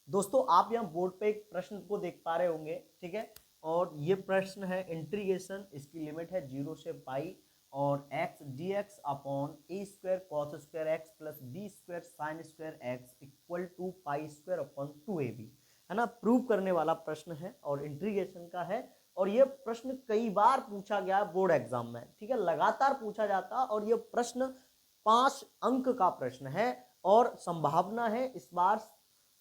दोस्तों आप यहाँ बोर्ड पे एक प्रश्न को देख पा रहे होंगे, ठीक है। और ये प्रश्न है इंटीग्रेशन, इसकी लिमिट है 0 से पाई और x dx upon a square cos square x plus b square sine square x equal to pi square upon 2ab, है ना। प्रूव करने वाला प्रश्न है और इंटीग्रेशन का है। और ये प्रश्न कई बार पूछा गया है बोर्ड एग्जाम में, ठीक है, लगातार पूछा जाता। और ये प्रश्न 5 अंक का प्रश्न है और संभावना है इस बार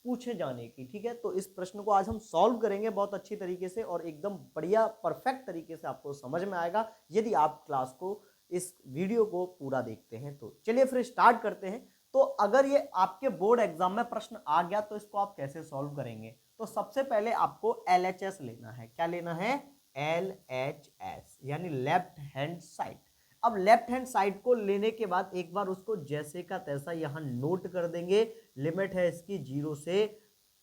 पूछे जाने की, ठीक है। तो इस प्रश्न को आज हम सॉल्व करेंगे बहुत अच्छी तरीके से और एकदम बढ़िया परफेक्ट तरीके से आपको समझ में आएगा यदि आप क्लास को इस वीडियो को पूरा देखते हैं। तो चलिए फिर स्टार्ट करते हैं। तो अगर ये आपके बोर्ड एग्जाम में प्रश्न आ गया तो इसको आप कैसे सॉल्व करेंगे? तो सबसे पहले आपको LHS लेना है। क्या लेना है? LHS यानी लेफ्ट हैंड साइड। अब लेफ्ट हैंड साइड को लेने के बाद एक बार उसको जैसे का तैसा यहां नोट कर देंगे। लिमिट है इसकी 0 से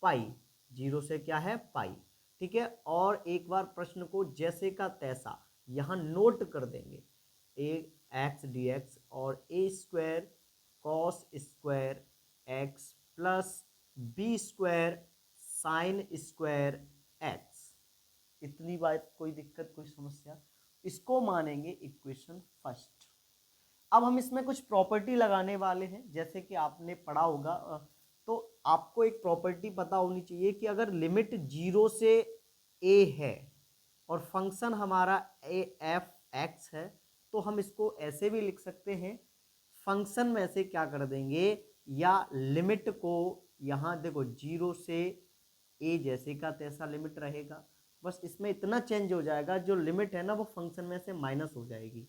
पाई, 0 से क्या है? पाई, ठीक है। और एक बार प्रश्न को जैसे का तैसा यहां नोट कर देंगे। ए एक्स डी एक्स और a square cos square x plus b square sine square x. इतनी बात, कोई दिक्कत, कोई समस्या? इसको मानेंगे इक्वेशन फर्स्ट। अब हम इसमें कुछ प्रॉपर्टी लगाने वाले हैं, जैसे कि आपने पढ़ा होगा। तो आपको एक प्रॉपर्टी पता होनी चाहिए कि अगर लिमिट 0 से a है और फंक्शन हमारा ए एफ एक्स है तो हम इसको ऐसे भी लिख सकते हैं। फंक्शन में से क्या कर देंगे, या लिमिट को यहाँ देखो 0 से a जैसे का तैसा लिमिट रहेगा। बस इसमें इतना चेंज हो जाएगा, जो लिमिट है ना वो फंक्शन में से माइनस हो जाएगी,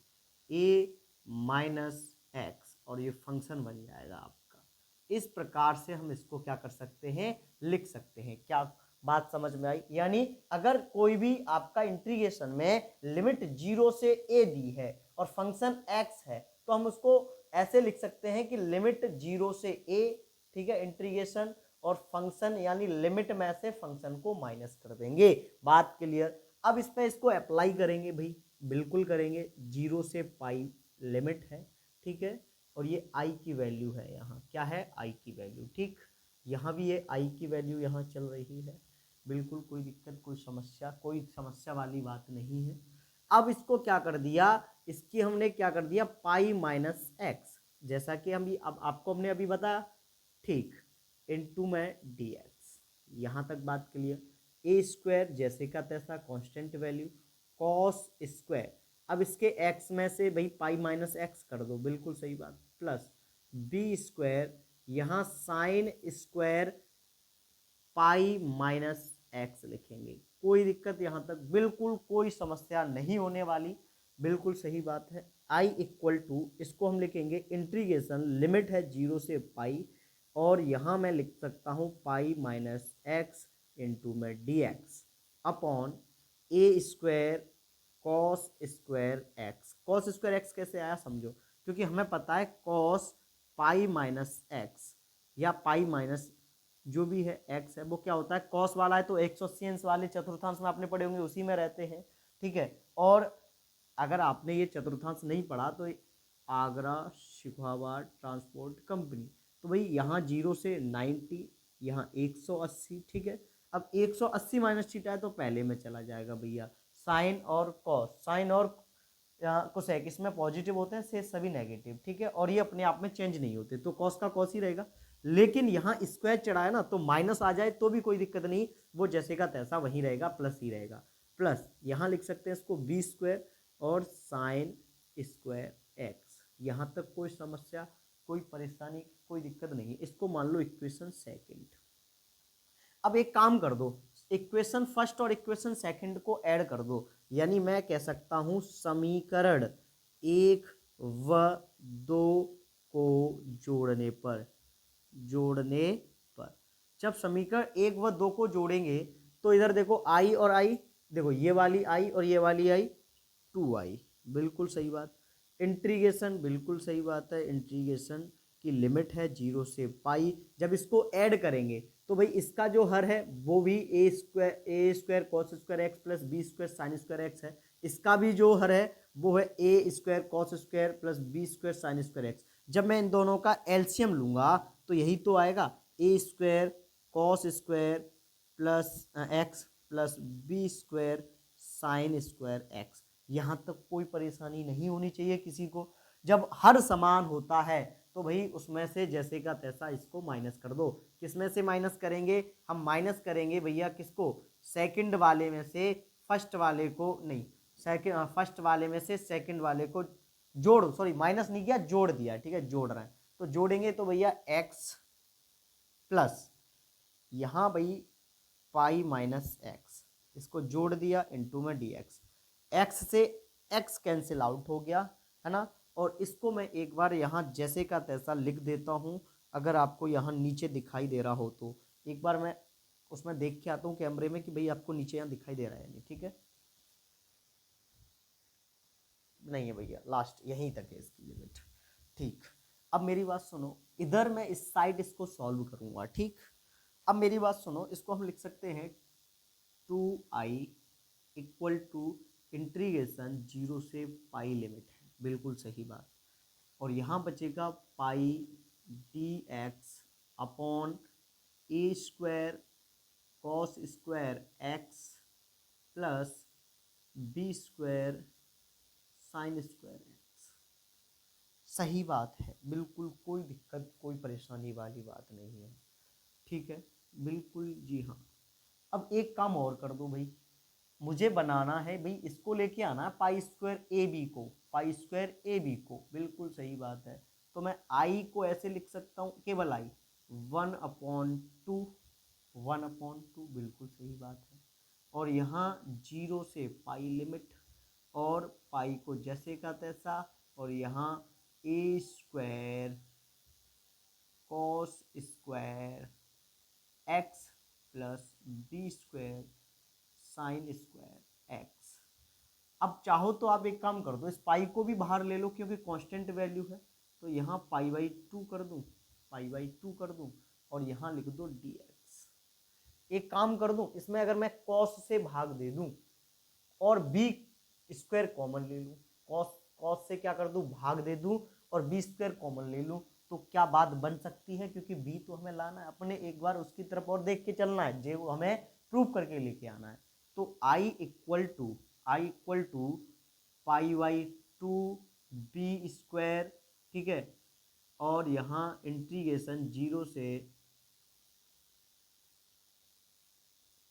a माइनस एक्स, और ये फंक्शन बन जाएगा आपका। इस प्रकार से हम इसको क्या कर सकते हैं, लिख सकते हैं। क्या बात समझ में आई? यानी अगर कोई भी आपका इंटीग्रेशन में लिमिट 0 से a दी है और फंक्शन x है तो हम उसको ऐसे लिख सकते हैं कि लिमिट 0 से a, ठीक है, इंटीग्रेशन और फंक्शन यानी लिमिट में से फंक्शन को माइनस कर देंगे। बात क्लियर? अब इस पे इसको अप्लाई करेंगे भाई, बिल्कुल करेंगे। 0 से पाई लिमिट है, ठीक है, और ये i की वैल्यू है, यहाँ क्या है? i की वैल्यू, ठीक। यहाँ भी ये i की वैल्यू यहाँ चल रही है, बिल्कुल कोई दिक्कत, कोई समस्या वाली बात नहीं है। अब इसको क्या कर दिया, इसकी हमने क्या कर दिया, पाई माइनस एक्स, जैसा कि हम अब आपको हमने अभी बताया, ठीक, इनटू में dx। यहाँ तक बात क्लियर? ए स्क्वायर जैसे का तैसा कांस्टेंट वैल्यू, कॉस स्क्वायर, अब इसके x में से भाई पाई माइनस एक्स कर दो, बिल्कुल सही बात, प्लस बी स्क्वायर, यहाँ sine square pi minus x लिखेंगे। कोई दिक्कत यहाँ तक? बिल्कुल कोई समस्या नहीं होने वाली, बिल्कुल सही बात है। i इक्वल टू, इसको हम लिखेंगे इंटीग्रेशन, लिमिट है 0 से पाई, और यहाँ मैं लिख सकता हूँ पाई माइनस एक्स इंटू में dx upon a square cos square x. Cos square x कैसे आया समझो, क्योंकि हमें पता है कॉस पाई माइनस एक्स या पाई माइनस जो भी है एक्स है वो क्या होता है, कॉस वाला है तो 180 अंश वाले चतुर्थांश में आपने पढ़े होंगे, उसी में रहते हैं, ठीक है। और अगर आपने ये चतुर्थांश नहीं पढ़ा तो आगरा शिखावाड़ ट्रांसपोर्ट कंपनी, तो भाई यहाँ 0 से 90, यहाँ 180, ठीक है। अब 180 माइनस थीटा है तो पहले में चला जाएगा भैया, साइन और कॉस, साइन और कोसेक इसमें पॉजिटिव होते हैं, से सभी नेगेटिव, ठीक है, और ये अपने आप में चेंज नहीं होते, तो कॉस का कॉस ही रहेगा। लेकिन यहाँ स्क्वायर चढ़ा है ना, तो माइनस आ जाए तो भी कोई दिक्कत नहीं, वो जैसे का तैसा वहीं रहेगा, प्लस ही रहेगा। प्लस यहाँ लिख सकते हैं इसको बी स्क्वायर और साइन स्क्वायर एक्स। यहाँ तक कोई समस्या, कोई परेशानी, कोई दिक्कत नहीं, इसको मान लो इक्वेशन सेकेंड। अब एक काम कर दो, इक्वेशन फर्स्ट और इक्वेशन सेकंड को ऐड कर दो, यानी मैं कह सकता हूं समीकरण 1 व 2 को जोड़ने पर, जब समीकरण 1 व 2 को जोड़ेंगे तो इधर देखो i और i, देखो ये वाली i और ये वाली i 2i, बिल्कुल सही बात। इंटीग्रेशन, बिल्कुल सही बात है, इंटीग्रेशन की लिमिट है 0 से पाई। जब इसको ऐड करेंगे तो भाई इसका जो हर है वो भी a square cos square x plus b square sine square x है। इसका भी जो हर है वो है a square cos square plus b square sine square x. जब मैं इन दोनों का एलसीएम लूंगा तो यही तो आएगा, a square cos square plus x plus b square sine square x. यहाँ तक कोई परेशानी नहीं होनी चाहिए किसी को। जब हर समान होता है तो भाई उसमें से जैसे का तैसा इसको माइनस कर दो। किसमें से माइनस करेंगे? हम माइनस करेंगे भैया किसको? सेकंड वाले में से फर्स्ट वाले को, नहीं सेकंड, फर्स्ट वाले में से सेकंड वाले को जोड़, सॉरी माइनस नहीं किया, जोड़ दिया, ठीक है, जोड़ रहे हैं। तो जोड़ेंगे तो भैया एक्स प्लस यहाँ भाई पाई माइनस एक्स, इसको जोड़ दिया इनटू में डी एक्स। एक्स से एक्स कैंसिल आउट हो गया है ना। और इसको मैं एक बार यहाँ जैसे का तैसा लिख देता हूँ, अगर आपको यहाँ नीचे दिखाई दे रहा हो तो एक बार मैं उसमें देख के आता हूँ कैमरे में कि भाई आपको नीचे यहाँ दिखाई दे रहा है नहीं, ठीक है। नहीं है भैया, लास्ट यहीं तक है इसकी लिमिट, ठीक। अब मेरी बात सुनो, इधर मैं इस साइड इसको सॉल्व करूंगा, ठीक। अब मेरी बात सुनो, इसको हम लिख सकते हैं 2i इक्वल टू इंटीग्रेशन 0 से पाई लिमिट है, बिल्कुल सही बात। और यहाँ बचेगा pi d x upon a square cos square x plus b square sine square x. सही बात है, बिल्कुल कोई दिक्कत कोई परेशानी वाली बात नहीं है, ठीक है, बिल्कुल जी हाँ। अब एक काम और कर दो भाई, मुझे बनाना है भाई, इसको लेके आना है पाई स्क्वायर ए बी को, पाई स्क्वायर ए बी को, बिल्कुल सही बात है। तो मैं आई को ऐसे लिख सकता हूँ, केवल आई 1/2, 1/2, बिल्कुल सही बात है। और यहाँ 0 से पाई लिमिट, और पाई को जैसे का तैसा, और यहाँ a square cos square x plus b square sine square x. अब चाहो तो आप एक काम कर दो, इस पाई को भी बाहर ले लो क्योंकि कांस्टेंट वैल्यू है। तो यहाँ पाई/2 कर दूं, पाई/2 कर दूं, और यहाँ लिख दो dx। एक काम कर दूं, इसमें अगर मैं कॉस से भाग दे दूं और बी स्क्वायर कॉमन ले लूं, कॉस कॉस से क्या कर दूं, भाग दे दूं और बी स्क्वायर कॉमन ले लूं, तो क्या बात बन सकती है? क्योंकि बी तो हमें लाना है अपने, एक बार उसकी तरफ और देख के चलना है, जो हमें प्रूव करके लेके आना है। तो आई इक्वल टू पाई/2 बी स्क्वायर, ठीक है। और यहाँ इंटीग्रेशन 0 से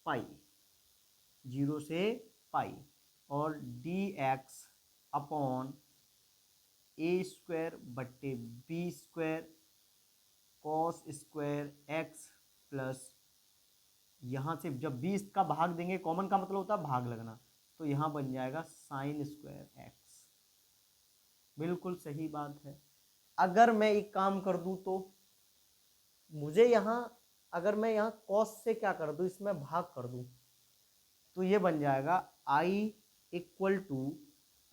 पाई, 0 से पाई, और d x upon a square बट्टे b square cos square x plus, यहाँ से जब 20 का भाग देंगे, कॉमन का मतलब होता है भाग लगना, तो यहाँ बन जाएगा साइन स्क्वायर एक्स। बिल्कुल सही बात है। अगर मैं एक काम कर दूं तो मुझे यहाँ, अगर मैं यहाँ कॉस से क्या कर दूं, इसमें भाग कर दूं, तो ये बन जाएगा आई इक्वल टू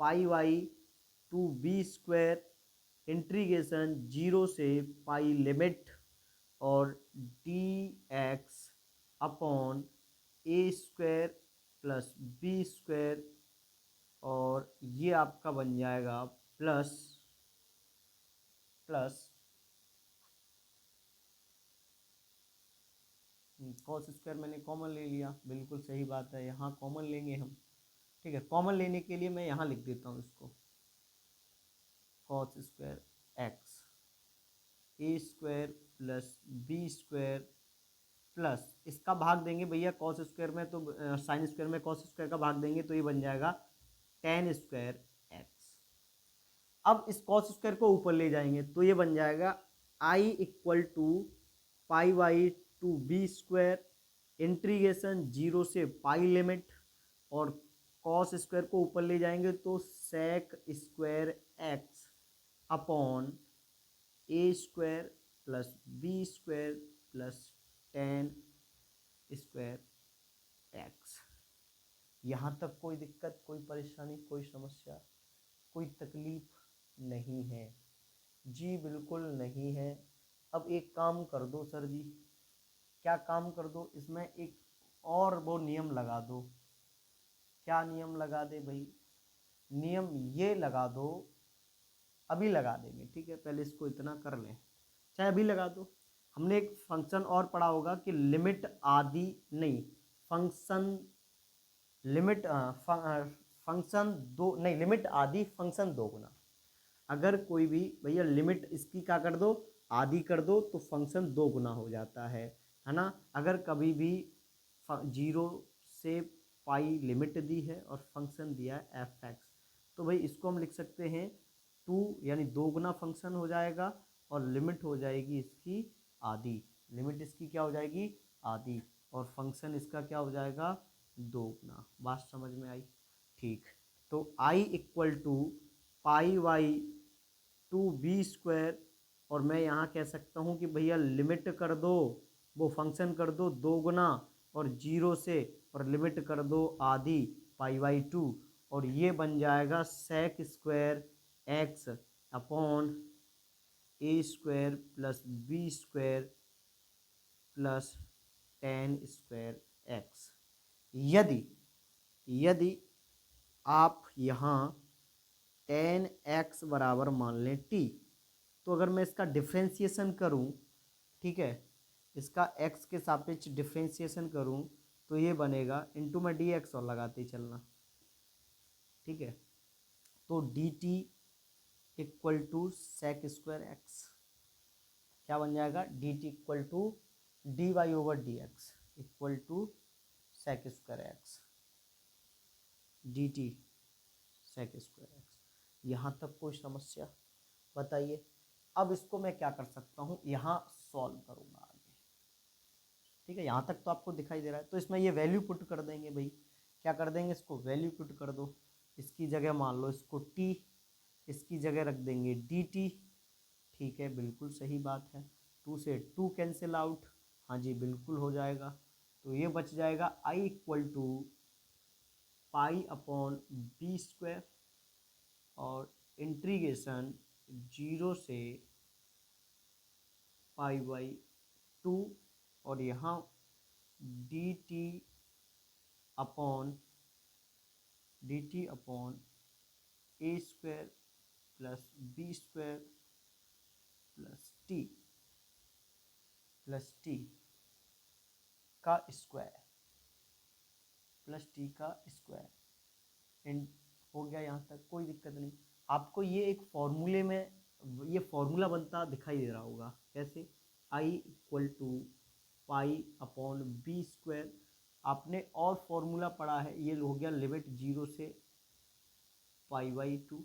पाई/2 बी स्क्वायर इंटीग्रेशन 0 से पाई लिमिट, और d x upon a square plus b square, और ये आपका बन जाएगा प्लस प्लस कॉस स्क्वायर मैंने कॉमन ले लिया, बिल्कुल सही बात है, यहाँ कॉमन लेंगे हम, ठीक है। कॉमन लेने के लिए मैं यहाँ लिख देता हूँ इसको, cos square x a square plus b square plus, इसका भाग देंगे भैया कॉस स्क्वायर में, तो साइन स्क्वायर में कॉस स्क्वायर का भाग देंगे तो ये बन जाएगा टेन स्क्वायर एक्स। अब इस कॉस स्क्वायर को ऊपर ले जाएंगे तो ये बन जाएगा आई इक्वल टू पाई/2 बी स्क्वायर इंटीग्रेशन 0 से पाई लिमिट, और कॉस स्क्वायर को ऊपर ले जाएंगे तो sec square x upon a square plus b square plus tan square x. यहाँ तक कोई दिक्कत कोई परेशानी कोई समस्या कोई तकलीफ नहीं है जी? बिल्कुल नहीं है। अब एक काम कर दो सर जी, क्या काम कर दो, इसमें एक और वो नियम लगा दो। क्या नियम लगा दे भाई? नियम ये लगा दो, अभी लगा देंगे, ठीक है, पहले इसको इतना कर लें, चाहे अभी लगा दो। हमने एक फंक्शन और पढ़ा होगा कि लिमिट आदि नहीं, फंक्शन लिमिट फंक्शन दो नहीं, लिमिट आदि फंक्शन दो गुना। अगर कोई भी भैया लिमिट इसकी क्या कर दो, आधी कर दो, तो फंक्शन दो गुना हो जाता है ना। अगर कभी भी 0 से पाई लिमिट दी है और फंक्शन दिया है एफ एक्स, तो भाई इसको हम लिख सकते हैं 2, यानी दो गुना फंक्शन हो जाएगा और लिमिट हो जाएगी इसकी आधी। लिमिट इसकी क्या हो जाएगी, आधी, और फंक्शन इसका क्या हो जाएगा, दो गुना। बात समझ में आई? ठीक। तो I equal to pi by two b square, और मैं यहाँ कह सकता हूँ कि भैया लिमिट कर दो, वो फंक्शन कर दो दो गुना और 0 से, और लिमिट कर दो आधी पाई बाई 2, और ये बन जाएगा sec square x upon a square plus b square plus tan square x. यदि यदि आप यहाँ टेन एक्स बराबर मान लें टी, तो अगर मैं इसका डिफ्रेंसिएशन करूं, ठीक है, इसका एक्स के सापेक्ष डिफ्रेंसिएशन करूं, तो ये बनेगा इंटू में डी एक्स और लगाते ही चलना, ठीक है। तो d t equal to sec square x क्या बन जाएगा, d t equal to d y over d x equal to sec square x, d t sec square x. यहाँ तक कोई समस्या बताइए। अब इसको मैं क्या कर सकता हूँ, यहाँ सॉल्व करूँगा आगे, ठीक है। यहाँ तक तो आपको दिखाई दे रहा है। तो इसमें ये वैल्यू पुट कर देंगे भाई, क्या कर देंगे, इसको वैल्यू पुट कर दो। इसकी जगह मान लो इसको टी, इसकी जगह रख देंगे डी टी, ठीक है, बिल्कुल सही बात है। 2 से 2 कैंसिल आउट, हाँ जी बिल्कुल हो जाएगा। तो ये बच जाएगा I equal to pi upon b square और इंटीग्रेशन 0 से पाई बाई 2, और यहाँ d t upon a square plus b square plus t का स्क्वायर हो गया। यहाँ तक कोई दिक्कत नहीं। आपको ये एक फॉर्मूले में ये फॉर्मूला बनता दिखाई दे रहा होगा, कैसे, I equal to pi upon b square. आपने और फॉर्मूला पढ़ा है, ये हो गया लिमिट 0 से पाई बाई 2,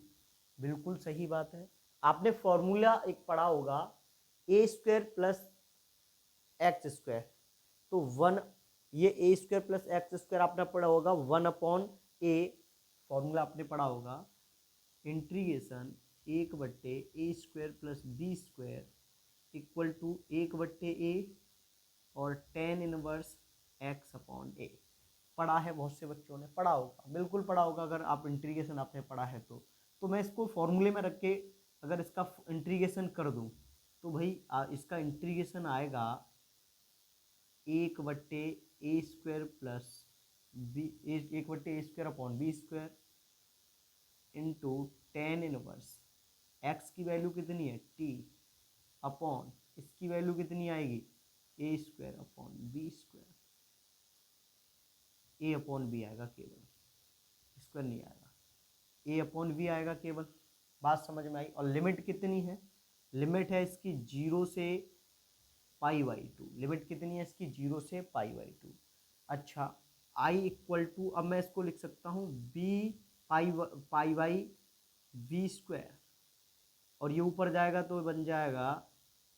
बिल्कुल सही बात है। आपने फॉर्मूला एक पढ़ा होगा ए स्क्वायर प्लस एक्स स्क्वायर, तो 1, ये ए स्क्वायर प्लस एक्स स्क्वायर आपने पढ़ा होगा 1 अपॉन ए, फॉर्मूला आपने पढ़ा होगा integration 1/a square plus b square equal to 1/a और tan inverse x upon a. पढ़ा है, बहुत से बच्चों ने पढ़ा होगा, बिल्कुल पढ़ा होगा। अगर आप इंटीग्रेशन आपने पढ़ा है तो मैं इसको फॉर्मूले में रख के अगर इसका इंटीग्रेशन कर दूं, तो भाई इसका इंटीग्रेशन आएगा 1/a square plus b 1/a square upon b square into tan inverse x की वैल्यू कितनी है टी अपॉन इसकी वैल्यू कितनी आएगी a square upon b square, a upon b आएगा केवल, स्क्वायर नहीं आएगा, ए अपॉन बी आएगा केवल। बात समझ में आई? और लिमिट कितनी है, लिमिट है इसकी 0 से पाई बाई 2, लिमिट कितनी है इसकी 0 से पाई बाई 2। अच्छा, आई इक्वल टू, अब मैं इसको लिख सकता हूँ b pi by b square, और ये ऊपर जाएगा तो बन जाएगा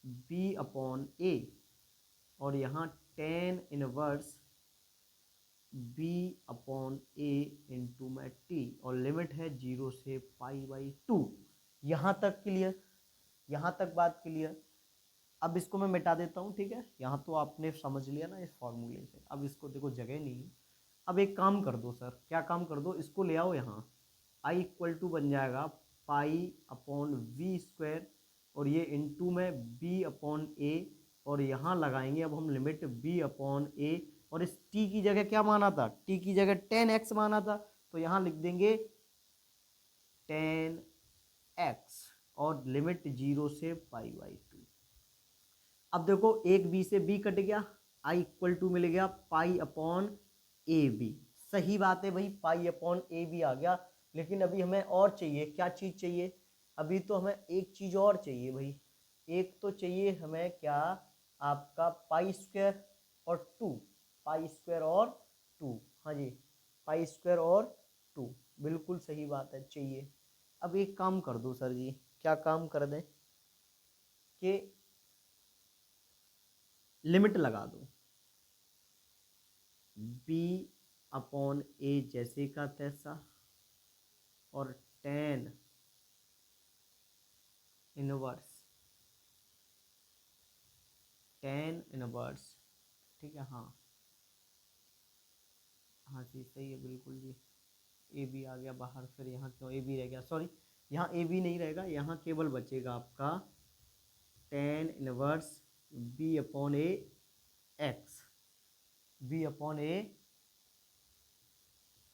बी अपॉन ए, और यहाँ टेन इनवर्स बी अपॉन ए इंटू में टी, और लिमिट है 0 से पाई बाई 2। यहाँ तक क्लियर? यहाँ तक बात क्लियर? अब इसको मैं मिटा देता हूँ, ठीक है। यहाँ तो आपने समझ लिया ना इस फॉर्मूले से। अब इसको देखो जगह नहीं है। अब एक काम कर दो सर, क्या काम कर दो, इसको ले आओ यहाँ, आई इक्वल टू बन जाएगा पाई अपॉन वी स्क्वायर, और ये इंटू में बी अपॉन ए, और यहाँ लगाएंगे अब हम लिमिट बी अपॉन ए, और इस टी की जगह क्या माना था, टी की जगह 10x माना था, तो यहाँ लिख देंगे 10x और लिमिट 0 से पाई बाई 2। अब देखो एक बी से बी कट गया, आई इक्वल टू मिल गया पाई अपॉन ए बी। सही बात है भाई, पाई अपॉन ए बी आ गया, लेकिन अभी हमें और चाहिए, क्या चीज चाहिए? अभी तो हमें एक चीज और चाहिए भाई, एक तो चाहिए हमें क्या, आपका पाई स्क्वायर और टू, पाई स्क्वायर और टू, हाँ जी पाई स्क्वायर और टू, बिल्कुल सही बात है चाहिए। अब एक काम कर दो सर जी, क्या काम कर दें कि लिमिट लगा दो, बी अपॉन ए जैसे का तैसा और टेन इनवर्स, टेन इनवर्स, ठीक है हाँ, हाँ जी सही है बिल्कुल जी। ए बी आ गया बाहर, फिर यहाँ क्यों ए बी रह गया, सॉरी यहाँ ए बी नहीं रहेगा, यहाँ केवल बचेगा आपका टेन इनवर्स बी अपॉन ए एक्स, बी अपॉन ए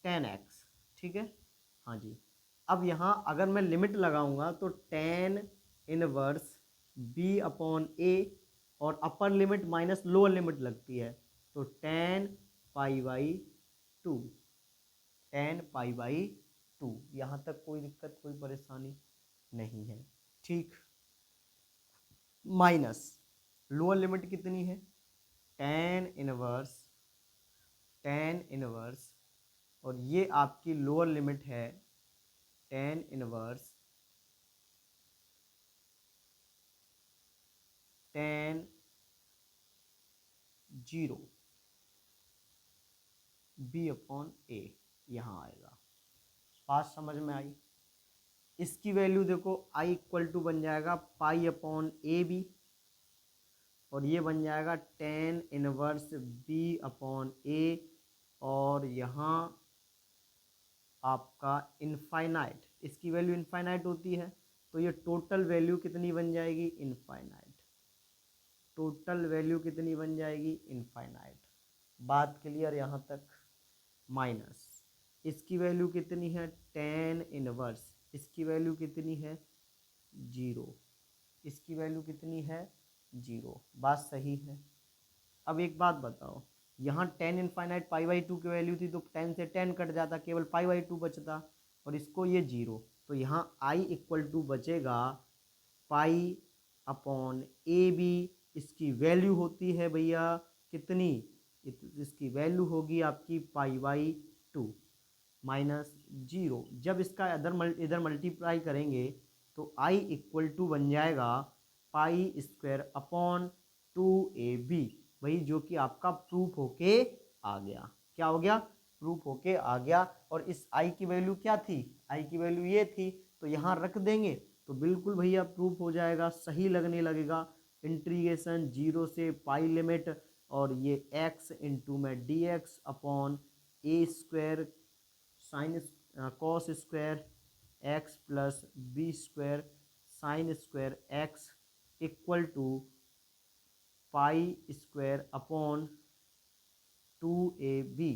टेन एक्स, ठीक है हाँ जी। अब यहाँ अगर मैं लिमिट लगाऊंगा तो टेन इनवर्स बी अपॉन ए, और upper limit minus lower limit लगती है, तो ten pi by two, ten pi by two, यहाँ तक कोई दिक्कत कोई परेशानी नहीं है, ठीक। माइनस लोअर लिमिट कितनी है, टेन इनवर्स, टेन इनवर्स, और ये आपकी लोअर लिमिट है tan inverse tan zero b upon a, यहाँ आएगा। बात समझ में आई? इसकी वैल्यू देखो आई इक्वल टू बन जाएगा पाई अपॉन ए बी, और ये बन जाएगा टेन इनवर्स बी अपॉन ए, और यहाँ आपका इनफाइनाइट, इसकी वैल्यू इनफाइनाइट होती है, तो ये टोटल वैल्यू कितनी बन जाएगी, इनफाइनाइट, टोटल वैल्यू कितनी बन जाएगी, इनफाइनाइट। बात क्लियर यहाँ तक? माइनस इसकी वैल्यू कितनी है, टेन इनवर्स, इसकी वैल्यू कितनी है, जीरो, इसकी वैल्यू कितनी है, जीरो। बात सही है। अब एक बात बताओ, यहाँ ten infinite pi by two की वैल्यू थी, तो टेन से टेन कट जाता, केवल पाई बाई टू बचता, और इसको ये जीरो, तो यहाँ आई इक्वल टू बचेगा पाई अपॉन ए बी, इसकी वैल्यू होती है भैया कितनी, इसकी वैल्यू होगी आपकी pi by two minus zero. जब इसका इधर मल्टीप्लाई करेंगे तो आई इक्वल टू बन जाएगा pi square upon two a b, वही जो कि आपका प्रूफ होके आ गया। क्या हो गया, प्रूफ होके आ गया। और इस आई की वैल्यू क्या थी, आई की वैल्यू ये थी, तो यहाँ रख देंगे तो बिल्कुल भैया प्रूफ हो जाएगा, सही लगने लगेगा। इंटीग्रेशन जीरो से पाई लिमिट, और ये एक्स इंटू में d x upon a square sine cos square x plus b square sine square x equal to pi square upon two a b,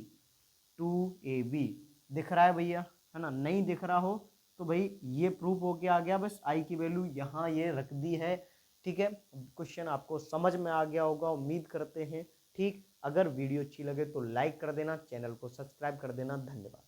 two a b. दिख रहा है भैया, है ना? नहीं दिख रहा हो तो भाई ये प्रूफ होके आ गया, बस आई की वैल्यू यहाँ ये रख दी है, ठीक है। क्वेश्चन आपको समझ में आ गया होगा, उम्मीद करते हैं, ठीक। अगर वीडियो अच्छी लगे तो लाइक कर देना, चैनल को सब्सक्राइब कर देना, धन्यवाद।